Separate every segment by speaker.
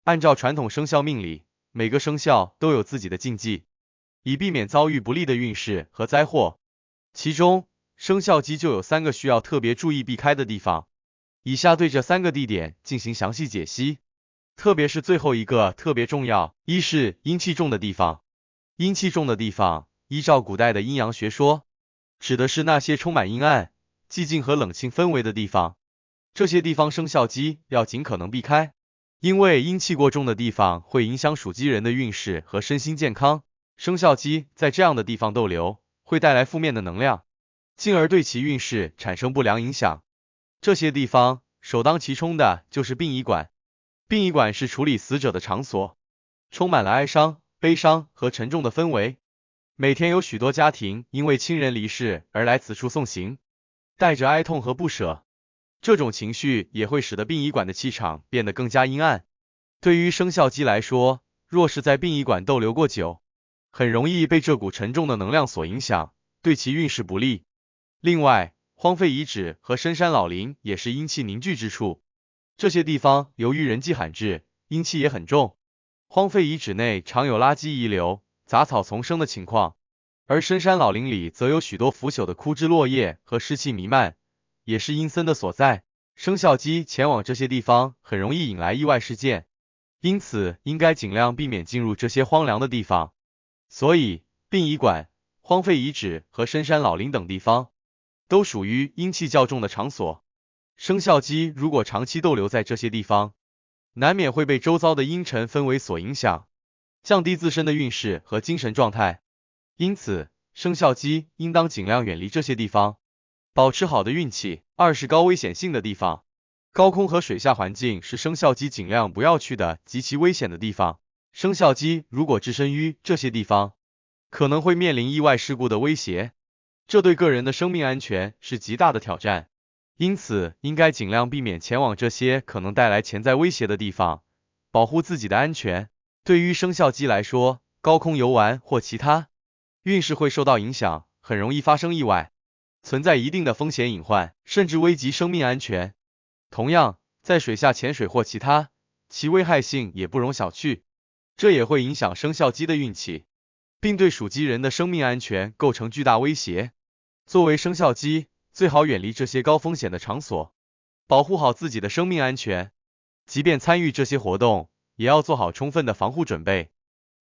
Speaker 1: 按照传统生肖命理，每个生肖都有自己的禁忌，以避免遭遇不利的运势和灾祸。其中，生肖鸡就有3个需要特别注意避开的地方。以下对这3个地点进行详细解析，特别是最后一个特别重要。一是阴气重的地方。阴气重的地方，依照古代的阴阳学说，指的是那些充满阴暗、寂静和冷清氛围的地方。这些地方生肖鸡要尽可能避开，因为阴气过重的地方会影响属鸡人的运势和身心健康。生肖鸡在这样的地方逗留，会带来负面的能量，进而对其运势产生不良影响。这些地方首当其冲的就是殡仪馆。殡仪馆是处理死者的场所，充满了哀伤、悲伤和沉重的氛围。每天有许多家庭因为亲人离世而来此处送行，带着哀痛和不舍。这种情绪也会使得殡仪馆的气场变得更加阴暗。对于生肖鸡来说，若是在殡仪馆逗留过久，很容易被这股沉重的能量所影响，对其运势不利。另外，荒废遗址和深山老林也是阴气凝聚之处。这些地方由于人迹罕至，阴气也很重。荒废遗址内常有垃圾遗留、杂草丛生的情况，而深山老林里则有许多腐朽的枯枝落叶和湿气弥漫，也是阴森的所在。生肖鸡前往这些地方很容易引来意外事件，因此应该尽量避免进入这些荒凉的地方。所以，殡仪馆、荒废遗址和深山老林等地方都属于阴气较重的场所。生肖鸡如果长期逗留在这些地方，难免会被周遭的阴沉氛围所影响，降低自身的运势和精神状态。因此，生肖鸡应当尽量远离这些地方，保持好的运气。二是高危险性的地方。高空和水下环境是生肖鸡尽量不要去的极其危险的地方。生肖鸡如果置身于这些地方，可能会面临意外事故的威胁，这对个人的生命安全是极大的挑战。因此，应该尽量避免前往这些可能带来潜在威胁的地方，保护自己的安全。对于生肖鸡来说，高空游玩或其他运势会受到影响，很容易发生意外，存在一定的风险隐患，甚至危及生命安全。同样，在水下潜水或其他，其危害性也不容小觑，这也会影响生肖鸡的运气，并对属鸡人的生命安全构成巨大威胁。作为生肖鸡，最好远离这些高风险的场所，保护好自己的生命安全。即便参与这些活动，也要做好充分的防护准备，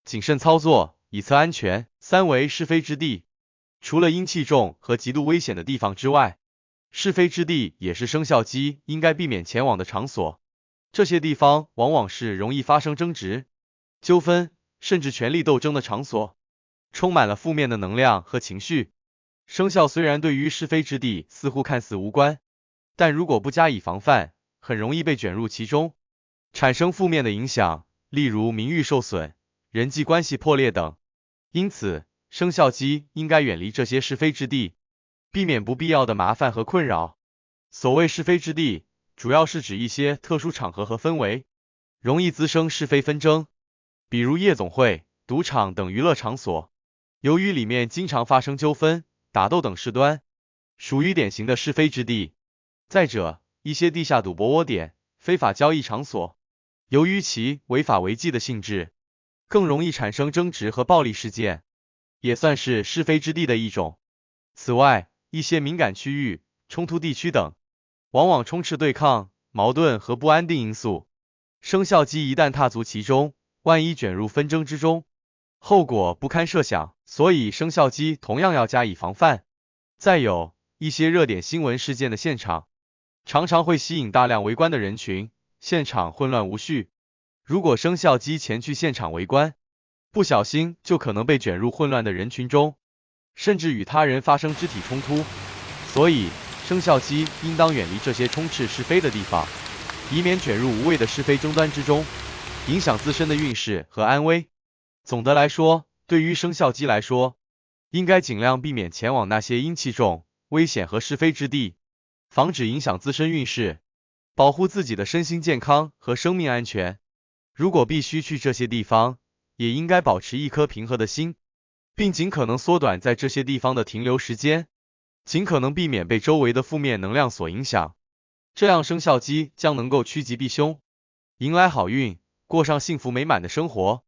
Speaker 1: 谨慎操作，以策安全。三为是非之地。除了阴气重和极度危险的地方之外，是非之地也是生肖鸡应该避免前往的场所。这些地方往往是容易发生争执、纠纷，甚至权力斗争的场所，充满了负面的能量和情绪。生肖虽然对于是非之地似乎看似无关，但如果不加以防范，很容易被卷入其中，产生负面的影响，例如名誉受损、人际关系破裂等。因此，生肖鸡应该远离这些是非之地，避免不必要的麻烦和困扰。所谓是非之地，主要是指一些特殊场合和氛围，容易滋生是非纷争，比如夜总会、赌场等娱乐场所，由于里面经常发生纠纷、打斗等事端，属于典型的是非之地。再者，一些地下赌博窝点、非法交易场所，由于其违法违纪的性质，更容易产生争执和暴力事件，也算是是非之地的一种。此外，一些敏感区域、冲突地区等，往往充斥对抗、矛盾和不安定因素。生肖鸡一旦踏足其中，万一卷入纷争之中，后果不堪设想，所以生肖鸡同样要加以防范。再有，一些热点新闻事件的现场，常常会吸引大量围观的人群，现场混乱无序。如果生肖鸡前去现场围观，不小心就可能被卷入混乱的人群中，甚至与他人发生肢体冲突。所以，生肖鸡应当远离这些充斥是非的地方，以免卷入无谓的是非争端之中，影响自身的运势和安危。总的来说，对于生肖鸡来说，应该尽量避免前往那些阴气重、危险和是非之地，防止影响自身运势，保护自己的身心健康和生命安全。如果必须去这些地方，也应该保持一颗平和的心，并尽可能缩短在这些地方的停留时间，尽可能避免被周围的负面能量所影响。这样生肖鸡将能够趋吉避凶，迎来好运，过上幸福美满的生活。